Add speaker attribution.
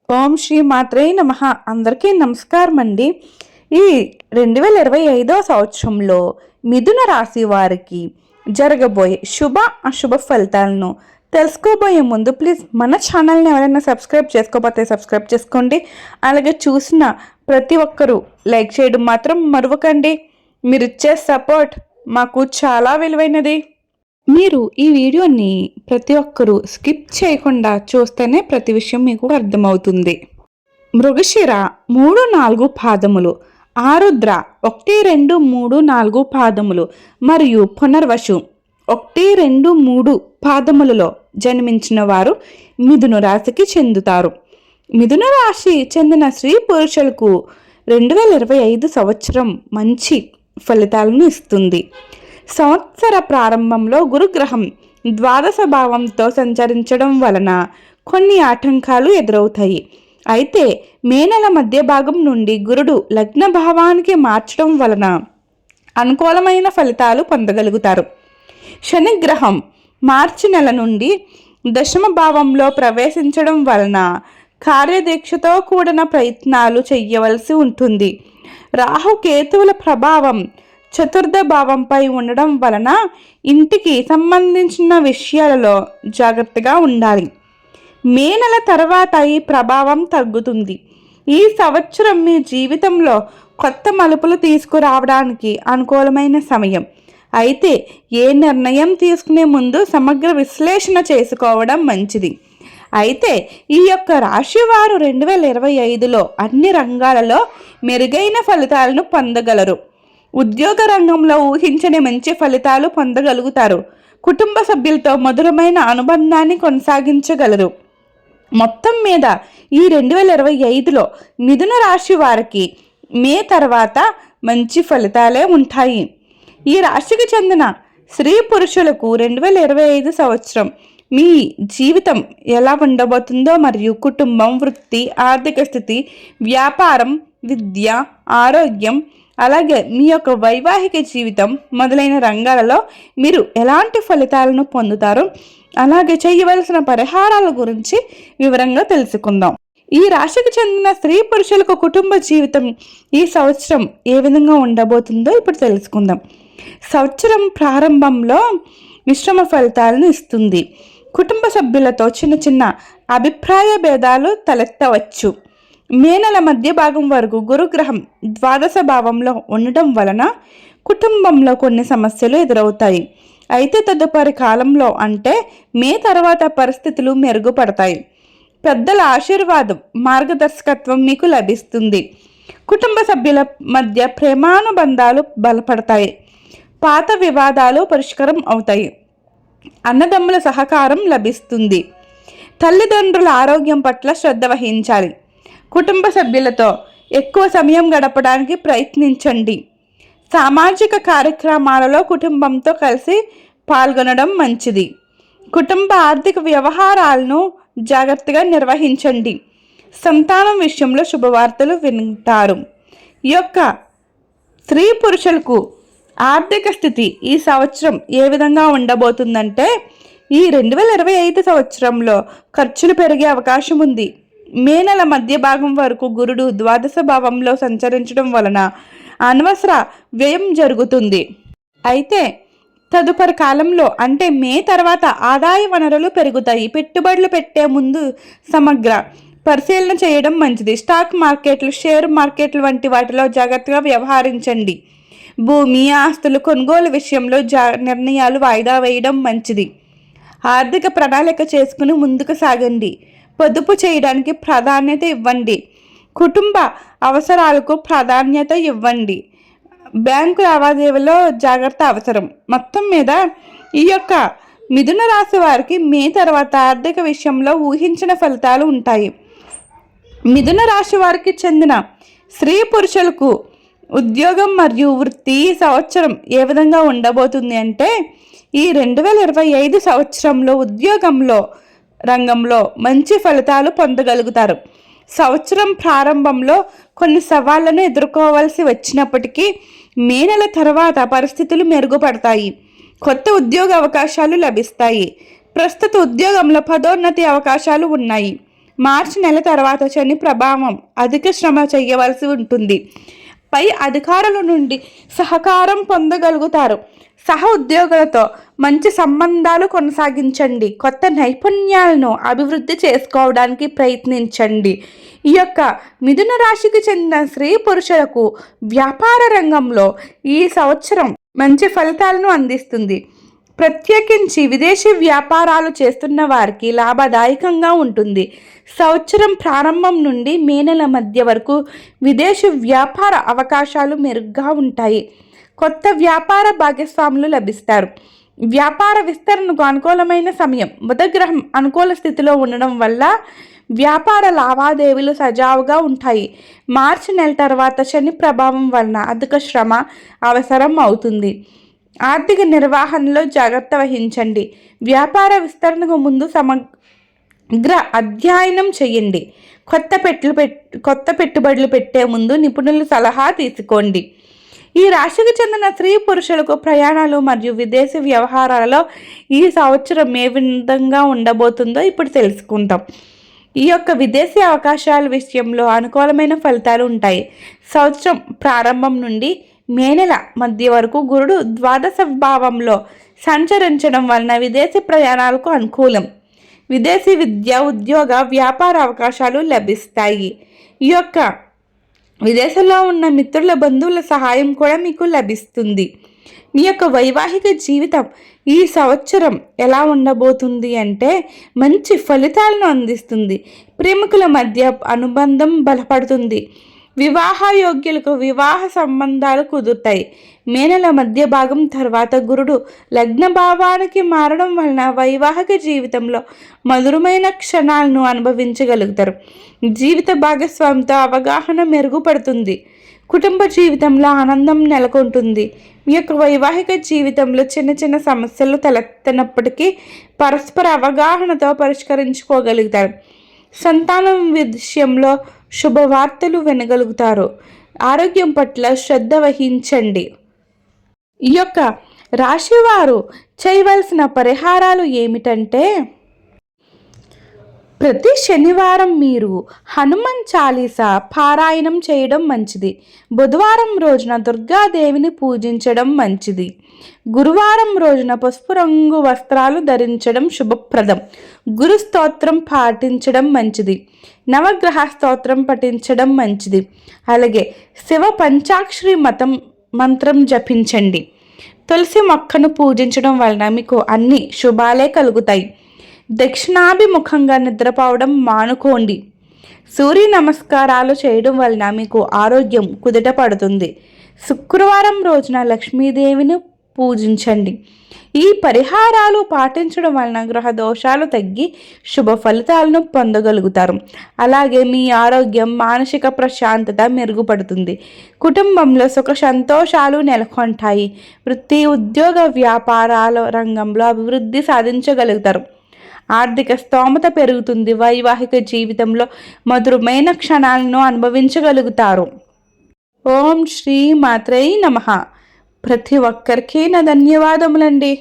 Speaker 1: ఓం శ్రీ మాత్రే నమః. అందరికీ నమస్కారం అండి. ఈ 2025 సంవత్సరంలో మిథున రాశి వారికి జరగబోయే శుభ అశుభ ఫలితాలను తెలుసుకోబోయే ముందు ప్లీజ్ మన ఛానల్ని ఎవరైనా సబ్స్క్రైబ్ చేసుకోకపోతే సబ్స్క్రైబ్ చేసుకోండి. అలాగే చూసిన ప్రతి ఒక్కరూ లైక్ చేయడం మాత్రం మరవకండి. మీరు ఇచ్చే సపోర్ట్ మాకు చాలా విలువైనది. మీరు ఈ వీడియోని ప్రతి ఒక్కరూ స్కిప్ చేయకుండా చూస్తేనే ప్రతి విషయం మీకు అర్థమవుతుంది. మృగశిర 3-4 పాదములు, ఆరుద్ర 1-2-3-4 పాదములు మరియు పునర్వసు 1-2-3 పాదములలో జన్మించిన వారు మిథున రాశికి చెందుతారు. మిథున రాశి చెందిన స్త్రీ పురుషులకు 2025 సంవత్సరం మంచి ఫలితాలను ఇస్తుంది. సంవత్సర ప్రారంభంలో గురుగ్రహం ద్వాదశ భావంతో సంచరించడం వలన కొన్ని ఆటంకాలు ఎదురవుతాయి. అయితే మే నెల మధ్య భాగం నుండి గురుడు లగ్న భావానికి మార్చడం వలన అనుకూలమైన ఫలితాలు పొందగలుగుతారు. శనిగ్రహం మార్చి నెల నుండి దశమ భావంలో ప్రవేశించడం వలన కార్యదీక్షతో కూడిన ప్రయత్నాలు చేయవలసి ఉంటుంది. రాహుకేతువుల ప్రభావం చతుర్థ భావంపై ఉండడం వలన ఇంటికి సంబంధించిన విషయాలలో జాగ్రత్తగా ఉండాలి. మే నెల తర్వాత ఈ ప్రభావం తగ్గుతుంది. ఈ సంవత్సరం మీ జీవితంలో కొత్త మలుపులు తీసుకురావడానికి అనుకూలమైన సమయం. అయితే ఏ నిర్ణయం తీసుకునే ముందు సమగ్ర విశ్లేషణ చేసుకోవడం మంచిది. అయితే ఈ యొక్క రాశి వారు 2025లో అన్ని రంగాలలో మెరుగైన ఫలితాలను పొందగలరు. ఉద్యోగ రంగంలో ఊహించని మంచి ఫలితాలు పొందగలుగుతారు. కుటుంబ సభ్యులతో మధురమైన అనుబంధాన్ని కొనసాగించగలరు. మొత్తం మీద ఈ 2025లో మిథున రాశి వారికి మే తర్వాత మంచి ఫలితాలే ఉంటాయి. ఈ రాశికి చెందిన స్త్రీ పురుషులకు 2025 సంవత్సరం మీ జీవితం ఎలా ఉండబోతుందో మరియు కుటుంబం, వృత్తి, ఆర్థిక స్థితి, వ్యాపారం, విద్య, ఆరోగ్యం, అలాగే మీ యొక్క వైవాహిక జీవితం మొదలైన రంగాలలో మీరు ఎలాంటి ఫలితాలను పొందుతారో, అలాగే చేయవలసిన పరిహారాల గురించి వివరంగా తెలుసుకుందాం. ఈ రాశికి చెందిన స్త్రీ పురుషులకు కుటుంబ జీవితం ఈ సంవత్సరం ఏ విధంగా ఉండబోతుందో ఇప్పుడు తెలుసుకుందాం. సంవత్సరం ప్రారంభంలో మిశ్రమ ఫలితాలను ఇస్తుంది. కుటుంబ సభ్యులతో చిన్న చిన్న అభిప్రాయ భేదాలు తలెత్తవచ్చు. మే నెల మధ్య భాగం వరకు గురుగ్రహం ద్వాదశ భావంలో ఉండటం వలన కుటుంబంలో కొన్ని సమస్యలు ఎదురవుతాయి. అయితే తదుపరి కాలంలో అంటే మే తర్వాత పరిస్థితులు మెరుగుపడతాయి. పెద్దల ఆశీర్వాదం, మార్గదర్శకత్వం మీకు లభిస్తుంది. కుటుంబ సభ్యుల మధ్య ప్రేమానుబంధాలు బలపడతాయి. పాత వివాదాలు పరిష్కారం అవుతాయి. అన్నదమ్ముల సహకారం లభిస్తుంది. తల్లిదండ్రుల ఆరోగ్యం పట్ల శ్రద్ధ వహించాలి. కుటుంబ సభ్యులతో ఎక్కువ సమయం గడపడానికి ప్రయత్నించండి. సామాజిక కార్యక్రమాలలో కుటుంబంతో కలిసి పాల్గొనడం మంచిది. కుటుంబ ఆర్థిక వ్యవహారాలను జాగ్రత్తగా నిర్వహించండి. సంతానం విషయంలో శుభవార్తలు వింటారు. ఈ యొక్క స్త్రీ పురుషులకు ఆర్థిక స్థితి ఈ సంవత్సరం ఏ విధంగా ఉండబోతుందంటే, ఈ 2025 సంవత్సరంలో ఖర్చులు పెరిగే అవకాశం ఉంది. మే నెల మధ్య భాగం వరకు గురుడు ద్వాదశ భావంలో సంచరించడం వలన అనవసర వ్యయం జరుగుతుంది. అయితే తదుపరి కాలంలో అంటే మే తర్వాత ఆదాయ వనరులు పెరుగుతాయి. పెట్టుబడులు పెట్టే ముందు సమగ్ర పరిశీలన చేయడం మంచిది. స్టాక్ మార్కెట్లు, షేర్ మార్కెట్లు వంటి వాటిలో జాగ్రత్తగా వ్యవహరించండి. భూమి, ఆస్తులు కొనుగోలు విషయంలో నిర్ణయాలు వాయిదా వేయడం మంచిది. ఆర్థిక ప్రణాళిక చేసుకుని ముందుకు సాగండి. పొదుపు చేయడానికి ప్రాధాన్యత ఇవ్వండి. కుటుంబ అవసరాలకు ప్రాధాన్యత ఇవ్వండి. బ్యాంకు లావాదేవీలో జాగ్రత్త అవసరం. మొత్తం మీద ఈ యొక్క మిథున రాశి వారికి మే తర్వాత ఆర్థిక విషయంలో ఊహించిన ఫలితాలు ఉంటాయి. మిథున రాశి వారికి చెందిన స్త్రీ పురుషులకు ఉద్యోగం మరియు వృత్తి ఈ సంవత్సరం ఏ విధంగా ఉండబోతుంది అంటే, ఈ 2025 సంవత్సరంలో ఉద్యోగంలో రంగంలో మంచి ఫలితాలు పొందగలుగుతారు. సంవత్సరం ప్రారంభంలో కొన్ని సవాళ్లను ఎదుర్కోవాల్సి వచ్చినప్పటికీ మే నెల తర్వాత పరిస్థితులు మెరుగుపడతాయి. కొత్త ఉద్యోగ అవకాశాలు లభిస్తాయి. ప్రస్తుత ఉద్యోగంలో పదోన్నతి అవకాశాలు ఉన్నాయి. మార్చి నెల తర్వాత శని ప్రభావం, అధిక శ్రమ చేయవలసి ఉంటుంది. పై అధికారుల నుండి సహకారం పొందగలుగుతారు. సహ ఉద్యోగులతో మంచి సంబంధాలు కొనసాగించండి. కొత్త నైపుణ్యాలను అభివృద్ధి చేసుకోవడానికి ప్రయత్నించండి. ఈ యొక్క మిథున రాశికి చెందిన స్త్రీ పురుషులకు వ్యాపార రంగంలో ఈ సంవత్సరం మంచి ఫలితాలను అందిస్తుంది. ప్రత్యేకించి విదేశీ వ్యాపారాలు చేస్తున్న వారికి లాభదాయకంగా ఉంటుంది. సంవత్సరం ప్రారంభం నుండి మే నెల మధ్య వరకు విదేశీ వ్యాపార అవకాశాలు మెరుగ్గా ఉంటాయి. కొత్త వ్యాపార భాగస్వాములు లభిస్తారు. వ్యాపార విస్తరణకు అనుకూలమైన సమయం. బుధగ్రహం అనుకూల స్థితిలో ఉండడం వల్ల వ్యాపార లావాదేవీలు సజావుగా ఉంటాయి. మార్చి నెల తర్వాత శని ప్రభావం వలన అధిక శ్రమ అవసరం అవుతుంది. ఆర్థిక నిర్వహణలో జాగ్రత్త వహించండి. వ్యాపార విస్తరణకు ముందు సమగ్ర అధ్యయనం చేయండి. కొత్త పెట్టుబడులు పెట్టే ముందు నిపుణుల సలహా తీసుకోండి. ఈ రాశికి చెందిన స్త్రీ పురుషులకు ప్రయాణాలు మరియు విదేశీ వ్యవహారాలలో ఈ సంవత్సరం ఏ విధంగా ఉండబోతుందో ఇప్పుడు తెలుసుకుంటాం. ఈ యొక్క విదేశీ అవకాశాల విషయంలో అనుకూలమైన ఫలితాలు ఉంటాయి. సంవత్సరం ప్రారంభం నుండి మే నెల మధ్య వరకు గురుడు ద్వాదశ భావంలో సంచరించడం వలన విదేశీ ప్రయాణాలకు అనుకూలం. విదేశీ విద్య, ఉద్యోగ, వ్యాపార అవకాశాలు లభిస్తాయి. ఈ యొక్క విదేశంలో ఉన్న మిత్రుల, బంధువుల సహాయం కూడా మీకు లభిస్తుంది. మీ యొక్క వైవాహిక జీవితం ఈ సంవత్సరం ఎలా ఉండబోతుంది అంటే మంచి ఫలితాలను అందిస్తుంది. ప్రేమికుల మధ్య అనుబంధం బలపడుతుంది. వివాహ యోగ్యులకు వివాహ సంబంధాలు కుదురుతాయి. మే నెల మధ్య భాగం తర్వాత గురుడు లగ్న భావానికి మారడం వలన వైవాహిక జీవితంలో మధురమైన క్షణాలను అనుభవించగలుగుతారు. జీవిత భాగస్వామితో అవగాహన మెరుగుపడుతుంది. కుటుంబ జీవితంలో ఆనందం నెలకొంటుంది. మీ యొక్క వైవాహిక జీవితంలో చిన్న చిన్న సమస్యలు తలెత్తినప్పటికీ పరస్పర అవగాహనతో పరిష్కరించుకోగలుగుతారు. సంతానం విషయంలో శుభవార్తలు వినగలుగుతారు. ఆరోగ్యం పట్ల శ్రద్ధ వహించండి. ఈ యొక్క రాశివారు చేయవలసిన పరిహారాలు ఏమిటంటే, ప్రతి శనివారం మీరు హనుమాన్ చాలీసా పారాయణం చేయడం మంచిది. బుధవారం రోజున దుర్గాదేవిని పూజించడం మంచిది. గురువారం రోజున పసుపు రంగు వస్త్రాలు ధరించడం శుభప్రదం. గురు స్తోత్రం పాటించడం మంచిది. నవగ్రహ స్తోత్రం పఠించడం మంచిది. అలాగే శివ పంచాక్షరి మంత్రం జపించండి. తులసి మొక్కను పూజించడం వలన మీకు అన్ని శుభాలే కలుగుతాయి. దక్షిణాభిముఖంగా నిద్రపోవడం మానుకోండి. సూర్య నమస్కారాలు చేయడం వలన మీకు ఆరోగ్యం కుదుట పడుతుంది. శుక్రవారం రోజున లక్ష్మీదేవిని పూజించండి. ఈ పరిహారాలు పాటించడం వలన గ్రహ దోషాలు తగ్గి శుభ ఫలితాలను పొందగలుగుతారు. అలాగే మీ ఆరోగ్యం, మానసిక ప్రశాంతత మెరుగుపడుతుంది. కుటుంబంలో సుఖ సంతోషాలు నెలకొంటాయి. వృత్తి, ఉద్యోగ, వ్యాపారాల రంగంలో అభివృద్ధి సాధించగలుగుతారు. ఆర్థిక స్తోమత పెరుగుతుంది. వైవాహిక జీవితంలో మధురమైన క్షణాలను అనుభవించగలుగుతారు. ఓం శ్రీ మాత్రై నమః. ప్రతి ఒక్కరికి నా ధన్యవాదములండి.